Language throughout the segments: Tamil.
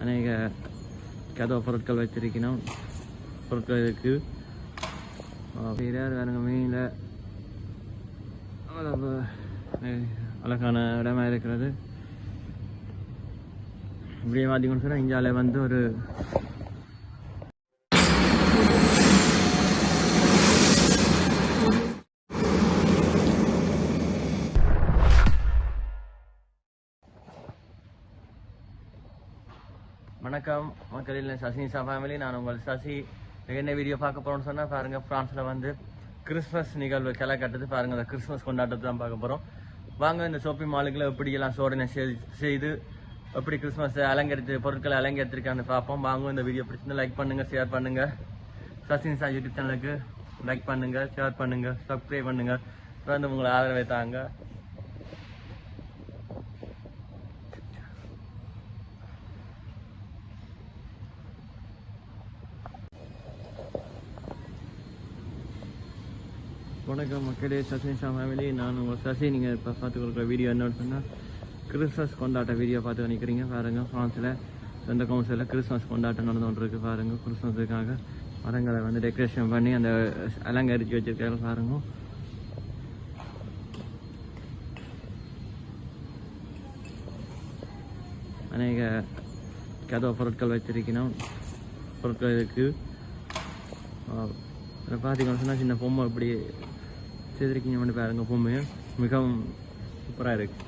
அநேக கதவு பொருட்கள் வச்சிருக்கணும். பொருட்கள் இருக்குது. வேறுங்க மெயினில் அவ்வளவு அழகான இடமா இருக்கிறது. இப்படியே பார்த்தீங்கன்னு சொன்னால் இந்தியாவில் வந்து ஒரு வணக்கம் மக்களில் சசினிஷா ஃபேமிலி. நான் உங்கள் சசி. என்ன வீடியோ பார்க்க போகிறோம்னு சொன்னால் பாருங்கள், ஃப்ரான்ஸில் வந்து கிறிஸ்மஸ் நிகழ்வு களை கட்டுறது பாருங்கள். அந்த கிறிஸ்மஸ் கொண்டாட்டத்தை தான் பார்க்க போகிறோம். வாங்க இந்த ஷாப்பிங் மாலுக்குள்ள எப்படியெல்லாம் சோதனை செய்து எப்படி கிறிஸ்மஸ் அலங்கரித்து பொருட்களை அலங்கரித்திருக்கான்னு பார்ப்போம். வாங்க இந்த வீடியோ பிடிச்சிருந்தா லைக் பண்ணுங்கள், ஷேர் பண்ணுங்கள். சசினிஷா யூடியூப் சேனலுக்கு லைக் பண்ணுங்கள், ஷேர் பண்ணுங்கள், சப்ஸ்கிரைப் பண்ணுங்கள். வந்து உங்களை ஆதரவை தாங்க. வணக்கம் மக்களே, சசினிஷா ஃபேமிலி. நான் உங்கள் சசி. நீங்கள் இப்போ பார்த்து கொடுக்குற வீடியோ என்ன சொன்னால் கிறிஸ்மஸ் கொண்டாட்ட வீடியோ பார்த்து நினைக்கிறீங்க. பாருங்கள், ஃப்ரான்ஸில் சொந்த கவுன்சிலில் கிறிஸ்மஸ் கொண்டாட்டம் நடந்து கொண்டு இருக்குது. பாருங்கள், கிறிஸ்மஸுக்காக மரங்களை வந்து டெக்கரேஷன் பண்ணி அந்த அலங்கரித்து வச்சுருக்காரு. பாருங்கள், அநேக கதவு பொருட்கள் வச்சிருக்கணும். பொருட்கள் இருக்குது. பார்த்தீங்கன்னு சொன்னால் சின்ன பொம்மை இப்படி செய்திருக்கீங்கன்னு பாருங்க. பொம்மையும் மிகவும் சூப்பராக இருக்கு.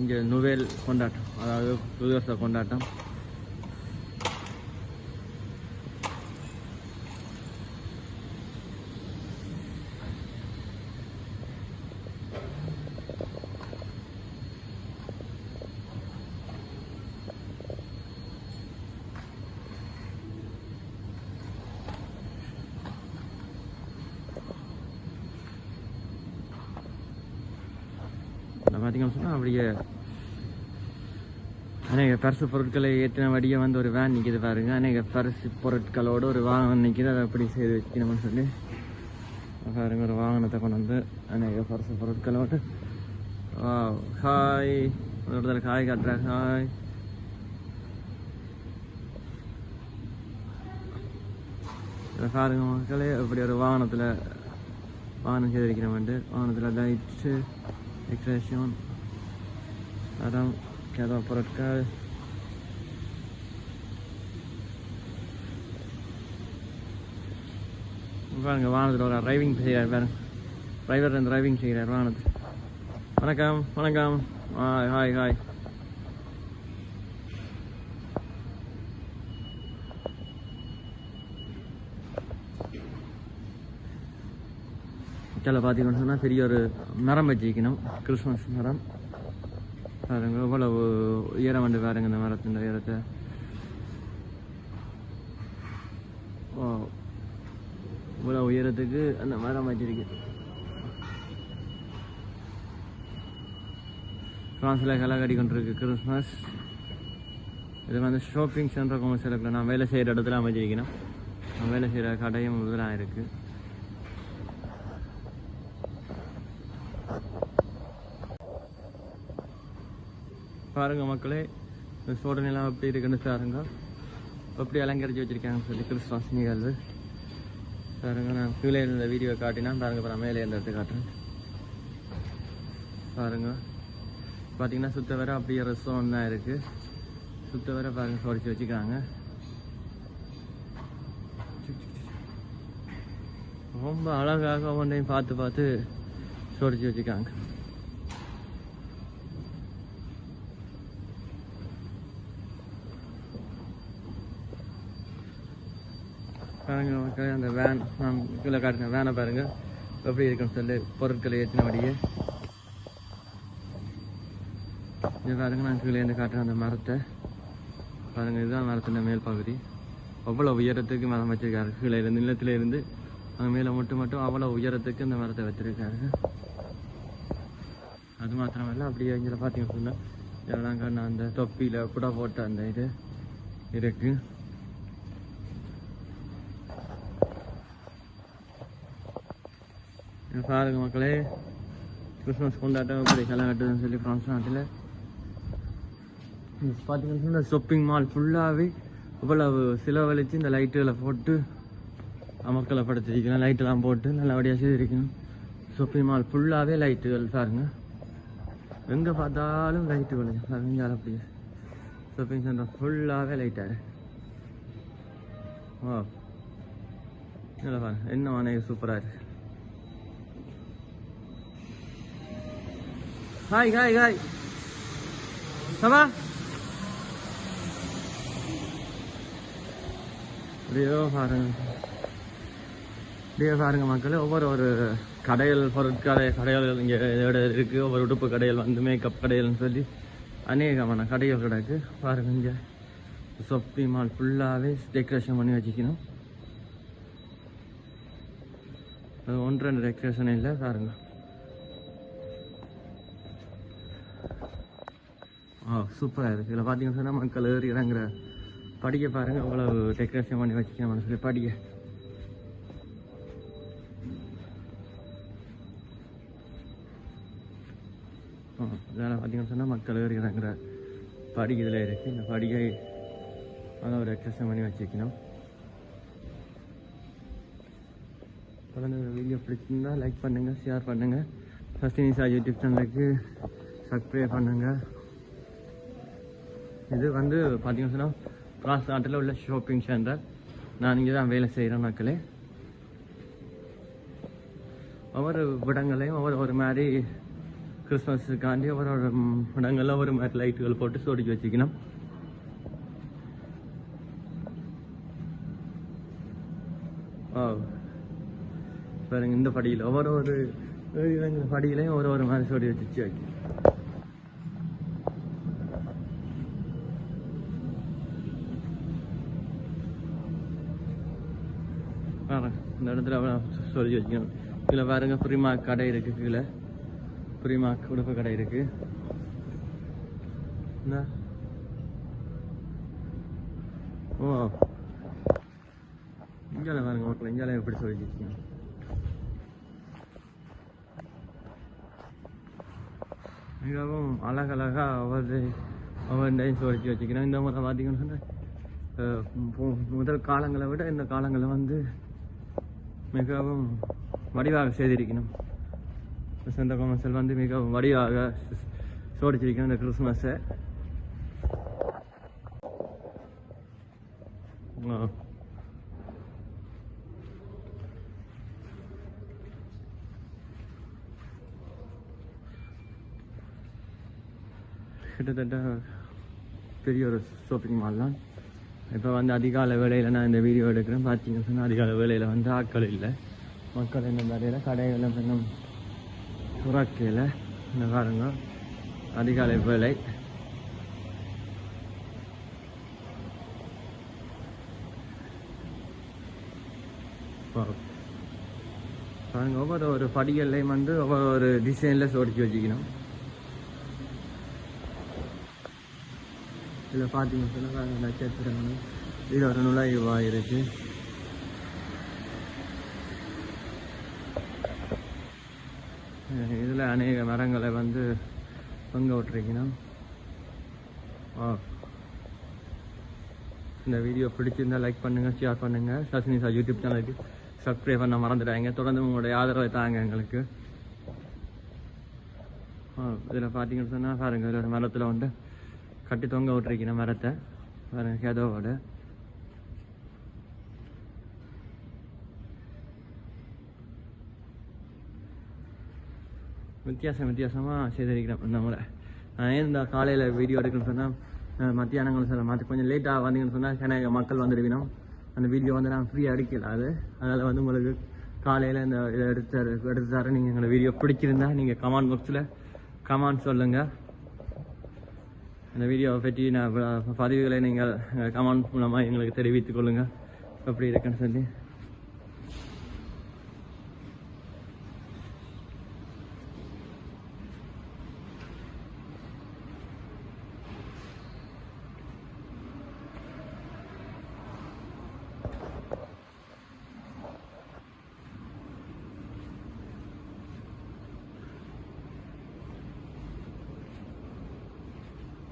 இங்கே நுவேல் கொண்டாட்டம், அதாவது புது வருஷ கொண்டாட்டம். பார்த்தீங்கன்னு சொன்னால் அப்படியே அநேக பரிசு பொருட்களை ஏற்றின வழியை வந்து ஒரு வேன் நிற்கிது பாருங்க. அநேக பரிசு பொருட்களோடு ஒரு வாகனம் நிற்கிது. அதை அப்படி செய்து வைக்கணும்னு சொல்லி பாருங்க, ஒரு வாகனத்தை கொண்டு வந்து அநேக பரிசு பொருட்களோடு. ஹாய், ஒரு இடத்துல காய் காட்டுறேன். ஹாய், பாருங்க மக்களே, அப்படி ஒரு வாகனம் செய்து வைக்கணும்ட்டு. வாகனத்தில் லைட்ஸு, டெக்கரேஷன், மரம், கதவு பொருட்கள். பாருங்க, வாகனத்தில் ஒரு டிரைவிங் செய்கிறார் பாருங்க. டிரைவர் டிரைவிங் செய்கிறார் வாகனத்தில். வணக்கம் வணக்கம். Hi hi hi. இதில் பார்த்தீங்கன்னு சொன்னால் பெரிய ஒரு மரம் வச்சுக்கணும், கிறிஸ்மஸ் மரம். பாருங்க இவ்வளவு உயரம் வந்து பாருங்க, இந்த மரத்தின் உயரத்தை. இவ்வளோ உயரத்துக்கு அந்த மரம் வச்சிருக்கு. ஃப்ரான்ஸில் களை கட்டி கொண்டிருக்கு கிறிஸ்மஸ். இது வந்து ஷாப்பிங் சென்டர் கொமர்ஷியலுக்குள்ள நான் வேலை செய்கிற இடத்துல அமைச்சிருக்கணும். நான் வேலை செய்கிற கடையும் இதெல்லாம் இருக்குது. பாருங்க மக்களே, இந்த சோடனைலாம் எப்படி இருக்குன்னு பாருங்க. எப்படி அலங்கரிச்சு வச்சிருக்காங்கன்னு சொல்லி கிறிஸ்மஸ் நிகழ்வு. பாருங்க, நான் கீழே இருந்த வீடியோ காட்டினா பாருங்க. இப்போ நான் மேலே இருந்த இடத்த காட்டுறேன். பாருங்க, பார்த்தீங்கன்னா சுத்த வர அப்படியே ரெஸ்டாரண்ட் தான் இருக்கு. சுத்த வர பாருங்க சோடிச்சு வச்சுக்கிறாங்க. ரொம்ப அழகாக ஒன்றையும் பார்த்து பார்த்து சோடிச்சு வச்சுக்காங்க. பாருங்க மக்களே, அந்த வேன் நான் கீழே காட்டின வேனை பாருங்க எப்படி இருக்குன்னு சொல்லி பொருட்களை ஏற்றினபடியே. இது பாருங்க, நான் கீழே இருந்து காட்டுறேன் அந்த மரத்தை பாருங்க. இதுதான் மரத்தின் மேல் பகுதி. அவ்வளோ உயரத்துக்கு மரம் வச்சிருக்காரு. கீழே இருந்து நிலத்தில இருந்து அங்கே மேலே மட்டும் அவ்வளோ உயரத்துக்கு இந்த மரத்தை வச்சிருக்காரு. அது மாத்திரமல்ல, அப்படியே இங்கே பார்த்தீங்கன்னு சொன்னால் இதெல்லாம் கண்ண அந்த தொப்பியில் கூட போட்ட அந்த இது இருக்கு. பாருங்க மக்களே, கிறிஸ்மஸ் கொண்டாட்டம் இப்படி களை கட்டுதுன்னு சொல்லி ஃப்ரான்ஸ் நாட்டில் பார்த்தீங்கன்னா ஷாப்பிங் மால் ஃபுல்லாகவே இவ்வளவு செலவழித்து இந்த லைட்டுகளை போட்டு மக்களை படுத்திருக்கணும். லைட்டெல்லாம் போட்டு நல்லபடியாக செய்திருக்கணும். ஷாப்பிங் மால் ஃபுல்லாகவே லைட்டுகள் பாருங்க, எங்கே பார்த்தாலும் லைட்டு விளையும் பாருங்க. அப்படியே ஷாப்பிங் சென்டர் ஃபுல்லாகவே லைட்டாக இல்லை பாருங்க, என்ன வானே சூப்பராக இருக்கு. ஹாய் ஹாய் ஹாய் சபா அப்படியோ பாருங்க மக்களே, ஒவ்வொரு கடைகள் கடைகள் இங்கே இருக்குது. ஒவ்வொரு உடுப்பு கடைகள் வந்து மேக்கப் கடைகள்னு சொல்லி அநேகமான கடைகள் கிடக்கு பாருங்க. இங்கே ஷாப்பிங் மால் ஃபுல்லாகவே டெக்கரேஷன் பண்ணி வச்சுக்கணும். அது 1-2 டெக்கரேஷன் இல்லை பாருங்க. சூப்பராக இருக்குது. இதில் பார்த்தீங்கன்னு சொன்னால் மக்கள் ஏறி இறங்குற படிக்க பாருங்கள், அவ்வளவு டெக்கரேஷன் பண்ணி வச்சுக்கணும்னு சொல்லி படிக்க. இதெல்லாம் பார்த்தீங்கன்னு சொன்னால் மக்கள் ஏறி இறங்குற படிக்க இதில் இருக்குது. இந்த படிக்கை அதை ஒரு டெக்கரேஷன் பண்ணி வச்சுக்கணும். தொடர்ந்து வீடியோ பிடிச்சிருந்தா லைக் பண்ணுங்கள், ஷேர் பண்ணுங்கள். சசினிஷா யூடியூப் சேனலுக்கு சப்ஸ்கிரைப் பண்ணுங்கள். இது வந்து பார்த்தீங்கன்னு சொன்னால் பிரான்ஸ் நாட்டில் உள்ள ஷாப்பிங் சென்டர். நான் இங்கே தான் வேலை செய்கிறேன் மக்களே. ஒவ்வொரு இடங்களையும் ஒவ்வொரு மாதிரி கிறிஸ்மஸுக்காண்டி ஒவ்வொரு இடங்களில் ஒவ்வொரு மாதிரி லைட்டுகள் போட்டு சொடிக்கி வச்சுக்கணும். பாருங்க, இந்த படியில் ஒவ்வொரு படியிலையும் ஒரு மாதிரி சொடி வச்சு வைக்க. இந்த இடத்துல சொல்லி வச்சுக்கணும். இதில் பாருங்க ப்ரீமாக் கடை இருக்குது. கீழே ப்ரீமாக் உடுப்பு கடை இருக்குது. ஓ இங்கே பாருங்க மக்கள், இங்கே எப்படி சொல்லி வச்சுக்கணும். மிகவும் அழகழகாக ஒவ்வொன்றையும் சொல்லி வச்சுக்கணும். இந்த முறை பார்த்தீங்கன்னு சொன்னால் முதல் காலங்களை விட இந்த காலங்களில் வந்து மிகவும் வடிவாக செய்திருக்கணும். சென்ற கொமர்ஷியல் வந்து மிகவும் வடிவாக சோடிச்சிருக்கணும் இந்த கிறிஸ்மஸை. கிட்டத்தட்ட பெரிய ஒரு ஷாப்பிங் மால் தான். இப்போ வந்து அதிகாலை வேலையில் நான் இந்த வீடியோ எடுக்கிறேன். பார்த்தீங்கன்னு சொன்னால் அதிகாலை வேலையில் வந்து ஆட்கள் இல்லை. மக்கள் என்ன வரையில் கடைகளில் இன்னும் துறக்கையில் இந்த பாருங்க அதிகாலை வேலை. பாருங்க, ஒவ்வொரு படிகள்லையும் வந்து ஒவ்வொரு டிசைனில் சோடிச்சு வச்சுக்கணும். இதில் பார்த்தீங்கன்னு சொன்னால் நட்சத்திரம் இது ஒரு நுழைவாக இருக்குது. இதில் அநேக மரங்களை வந்து தொங்க விட்டுருக்கணும். இந்த வீடியோ பிடிச்சிருந்தால் லைக் பண்ணுங்கள், ஷேர் பண்ணுங்கள். சசினிஷா யூடியூப் சேனலுக்கு சப்ஸ்கிரைப் பண்ண மறந்துடாங்க. தொடர்ந்து உங்களுடைய ஆதரவை தாங்க எங்களுக்கு. இதில் பார்த்தீங்கன்னு சொன்னால் பாருங்கள், இதில் மரத்தில் வந்து கட்டி தொங்க விட்டுருக்கணும் மரத்தை பாருங்க கதவோட. வித்தியாசமாக செய்திருக்கிறேன் நம்மளை. நான் ஏன் இந்த காலையில் வீடியோ எடுக்கணும்னு சொன்னால் மத்தியானங்கள் சொல்ல மாற்றி கொஞ்சம் லேட்டாக வந்தீங்கன்னு சொன்னால் எனக்கு மக்கள் வந்துடுவினோம். அந்த வீடியோ வந்து நான் ஃப்ரீயாக அடிக்கல. அதனால் வந்து உங்களுக்கு காலையில் இந்த இதை எடுத்து தரேன். நீங்கள் எங்களோட வீடியோ பிடிச்சிருந்தா நீங்கள் கமெண்ட் பாக்ஸில் கமெண்ட் சொல்லுங்கள். இந்த வீடியோவை பற்றி நான் பதிவுகளை நீங்கள் கமெண்ட் மூலமாக எங்களுக்கு தெரிவித்துக் கொள்ளுங்கள் எப்படி இருக்குன்னு சொல்லி.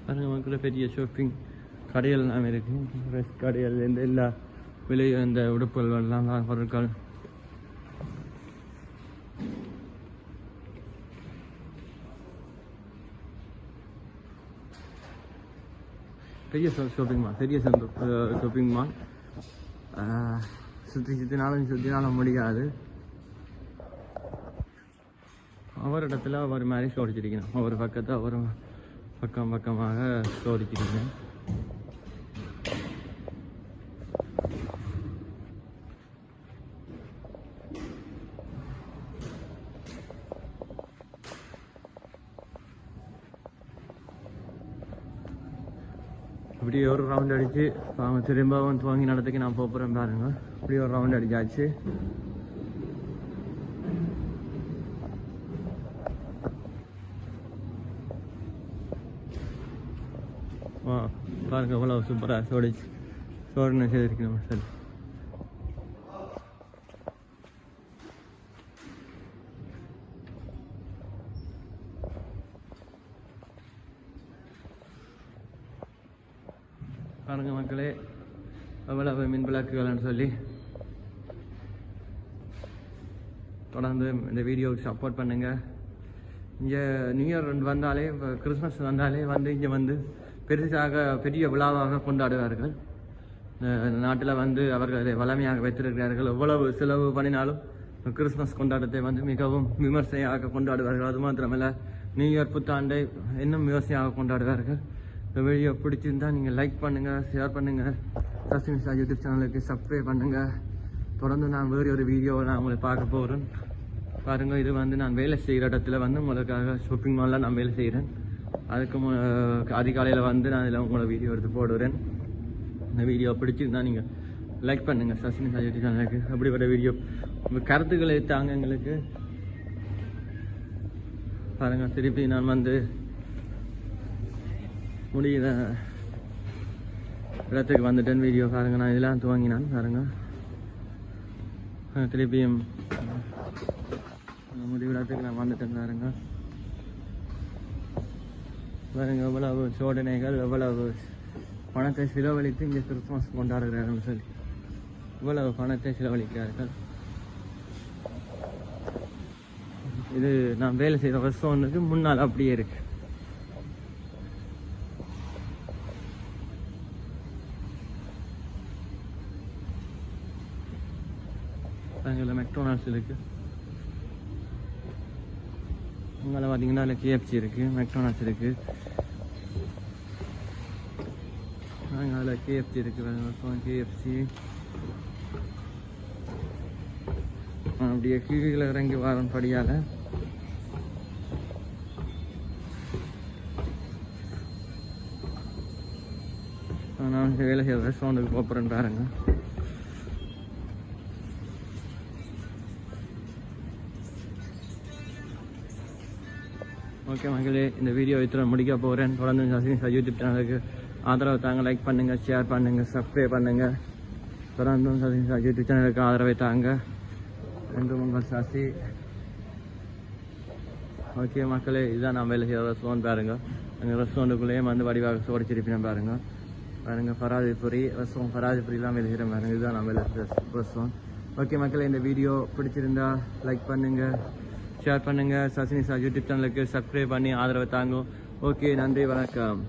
பாருங்கள் மக்கள் பெரிய ஷாப்பிங் கடைகள் எல்லாமே இருக்குது. ட்ரெஸ் கடைகள்லேருந்து எல்லா விலையும் இந்த உடுப்புகள் எல்லாம் பொருட்கள் பெரிய ஷாப்பிங் மால், பெரிய ஷாப்பிங் மால். சுற்றினாலும் முடியாது. ஒவ்வொரு இடத்துல ஒவ்வொரு மாதிரி சோடிச்சிருக்கணும். ஒவ்வொரு பக்கத்தை ஒவ்வொரு பக்கமாக சோடிச்சிருக்கேன். இப்படி ஒரு ரவுண்ட் அடிச்சு திரும்பவும் துவங்கின இடத்துக்கு நான் போகிறேன் பாருங்க. இப்படி ஒரு ரவுண்ட் அடிச்சாச்சு. பாருங்க எவ்வளோ சூப்பராக சோறுன்னு செய்திருக்கணும். சரி பாருங்க மக்களே எவ்வளவு மின் விளக்குகள்னு சொல்லி. தொடர்ந்து இந்த வீடியோவுக்கு சப்போர்ட் பண்ணுங்கள். இங்கே நியூ இயர் வந்தாலே, இப்போ கிறிஸ்மஸ் வந்தாலே இங்கே பெரிய விழாவாக கொண்டாடுவார்கள். நாட்டில் அவர்கள் அதை வளமையாக வைத்திருக்கிறார்கள். எவ்வளவு செலவு பண்ணினாலும் கிறிஸ்மஸ் கொண்டாட்டத்தை மிகவும் விமர்சையாக கொண்டாடுவார்கள். அது மாத்திரமல்ல, நியூ இயர் புத்தாண்டை இன்னும் விமர்சையாக கொண்டாடுவார்கள். இந்த வீடியோ பிடிச்சிருந்தால் நீங்கள் லைக் பண்ணுங்கள், ஷேர் பண்ணுங்கள், SasiNisha யூடியூப் சேனலுக்கு சப்ஸ்கிரைப் பண்ணுங்கள். தொடர்ந்து நான் வேறு ஒரு வீடியோவில் நான் உங்களை பார்க்க போகிறேன். பாருங்கள், இது நான் வேலை செய்கிற இடத்துல உங்களுக்காக ஷாப்பிங் மாலில் நான் வேலை செய்கிறேன். அதுக்கு அதிகாலையில் நான் இதில் உங்களோட வீடியோ எடுத்து போடுறேன். இந்த வீடியோ பிடிச்சிருந்தா நீங்கள் லைக் பண்ணுங்கள் SasiNisha யூடியூப் சேனலுக்கு. அப்படிப்பட்ட வீடியோ உங்கள் கருத்துக்களை தாங்க எங்களுக்கு. பாருங்கள், திருப்பி நான் முடிகிற இடத்துக்கு வந்துட்டேன். வீடியோ பாருங்கள், நான் இதெல்லாம் துவங்கினான். பாருங்கள், திருப்பியும் முடிவு இடத்துக்கு நான் வந்துட்டேன். பாருங்க எவ்வளவு சோதனைகள், எவ்வளவு பணத்தை செலவழித்து இங்கே கிறிஸ்துமஸ் கொண்டாடுகிறார்கள் சொல்லி இவ்வளவு பணத்தை செலவழிக்கிறார்கள். இது நான் வேலை செய்கிற ரெஸ்டாரண்ட்டுக்கு முன்னால் அப்படியே இருக்கு. அங்கே மெக்டொனால்ட்ஸ் இருக்கு. அங்கே பார்த்தீங்கன்னா அதில் KFC இருக்கு, மெக்டொனால்ட்ஸ் இருக்கு. அதில் KFC இருக்கு. KFC அப்படியே கீழே இறங்கி வரும் படியால் நான் வேலை செய்கிற ரெஸ்டாரண்ட்டுக்கு போகிறேன்னு பாருங்க. ஓகே மக்களே, இந்த வீடியோ இத்தனை முடிக்க போகிறேன். தொடர்ந்து SasiNisha யூடியூப் சேனலுக்கு ஆதரவு தாங்க. லைக் பண்ணுங்கள், ஷேர் பண்ணுங்கள், சப்ஸ்கிரைப் பண்ணுங்கள். தொடர்ந்து SasiNisha யூடியூப் சேனலுக்கு ஆதரவை தாங்க. என்றும் உங்கள் சசி. ஓகே மக்களே, இதுதான் நான் வேலை செய்கிற ரெஸ்டாரண்ட் பாருங்கள். எங்கள் ரெஸ்டாரண்ட்டுக்குள்ளேயே வடிவாக சோடிச்சிருப்பேன் பாருங்கள். ஃபராதிபுரி ரெஸ்டாரண்ட், ஃபராதிபுரிலாம் வேலை செய்கிறேன் பாருங்கள். இதுதான் நான் வேலை செய்கிற ரெஸ்டாரண்ட். ஓகே மக்களே, இந்த வீடியோ பிடிச்சிருந்தா லைக் பண்ணுங்கள், ஷேர் பண்ணுங்கள். SasiNisha யூடியூப் சேனலுக்கு சப்ஸ்கிரைப் பண்ணி ஆதரவு தாங்க. ஓகே, நன்றி, வணக்கம்.